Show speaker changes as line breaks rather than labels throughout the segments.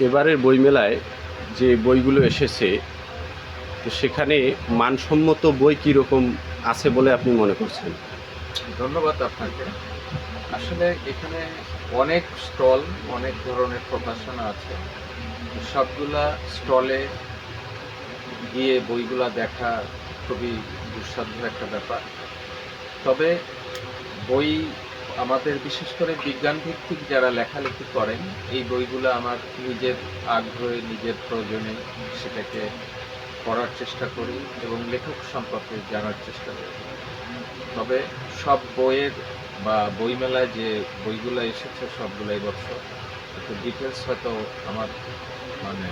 এবারের বইমেলায় যে বইগুলো এসেছে, তো সেখানে মানসম্মত বই কীরকম আছে বলে আপনি মনে করছেন?
ধন্যবাদ আপনাকে। আসলে এখানে অনেক স্টল, অনেক ধরনের প্রকাশনা আছে। সবগুলা স্টলে গিয়ে বইগুলা দেখা খুবই দুঃসাধ্য একটা ব্যাপার। তবে বই আমাদের বিশেষ করে বিজ্ঞান ভিত্তিক যারা লেখালেখি করেন, এই বইগুলো আমার নিজের আগ্রহে, নিজের প্রয়োজনে সেটাকে পড়ার চেষ্টা করি এবং লেখক সম্পর্কে জানার চেষ্টা করি। তবে সব বইয়ের বা বইমেলায় যে বইগুলো এসেছে সবগুলো এই বছর একটু ডিটেলস হয়তো আমার মানে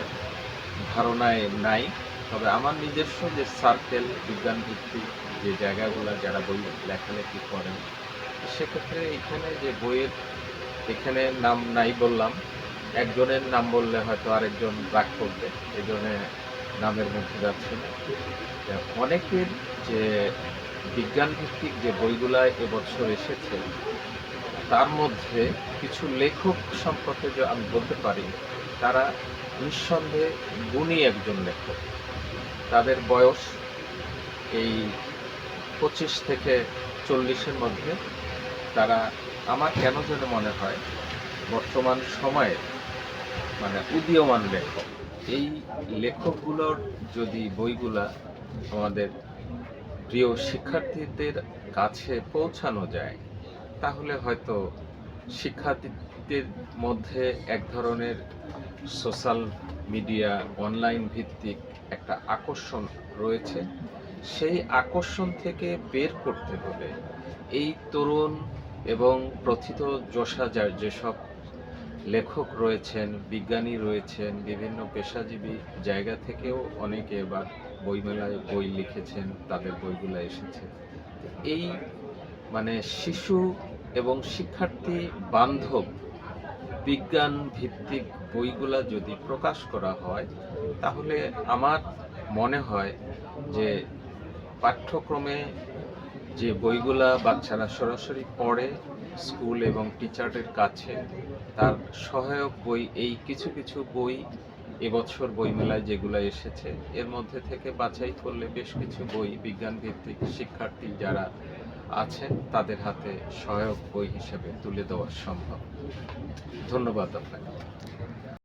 ধারণায় নাই। তবে আমার নিজস্ব যে সার্কেল বিজ্ঞান ভিত্তিক যে জায়গাগুলো যারা বই লেখালেখি করেন, সেক্ষেত্রে এখানে যে বইয়ের এখানে নাম নাই বললাম, একজনের নাম বললে হয়তো আরেকজন রাগ করবে, এই জন্য নামের মধ্যে যাচ্ছে না। অনেকের যে বিজ্ঞান ভিত্তিক যে বইগুলা এবছর এসেছে তার মধ্যে কিছু লেখক সম্পর্কে যে আমি বলতে পারি, তারা নিঃসন্দেহে গুণী একজন লেখক। তাদের বয়স এই 25 থেকে 40-এর মধ্যে। তারা আমার কেন যেন মনে হয় বর্তমান সময়ে উদীয়মান লেখক। এই লেখকগুলোর যদি বইগুলা আমাদের প্রিয় শিক্ষার্থীদের কাছে পৌঁছানো যায়, তাহলে হয়তো শিক্ষার্থীদের মধ্যে এক ধরনের সোশ্যাল মিডিয়া অনলাইন ভিত্তিক একটা আকর্ষণ রয়েছে। সেই আকর্ষণ থেকে বের করতে হলে এই তরুণ এবং প্রথিতযশা যেসব লেখক রয়েছেন, বিজ্ঞানী রয়েছেন, বিভিন্ন পেশাজীবী জায়গা থেকেও অনেকে এবার বইমেলায় বই লিখেছেন, তাদের বইগুলো এসেছে। এই শিশু এবং শিক্ষার্থী বান্ধব বিজ্ঞান ভিত্তিক বইগুলা যদি প্রকাশ করা হয়, তাহলে আমার মনে হয় যে পাঠ্যক্রমে যে বইগুলা বাচ্চারা সরাসরি পড়ে স্কুল এবং টিচারের কাছে, তার সহায়ক বই এই কিছু কিছু বই এবছর বইমেলায় যেগুলো এসেছে এর মধ্যে থেকে বাছাই করলে বেশ কিছু বই বিজ্ঞান ভিত্তিক শিক্ষার্থী যারা আছেন তাদের হাতে সহায়ক বই হিসেবে তুলে দেওয়া সম্ভব। ধন্যবাদ আপনাকে।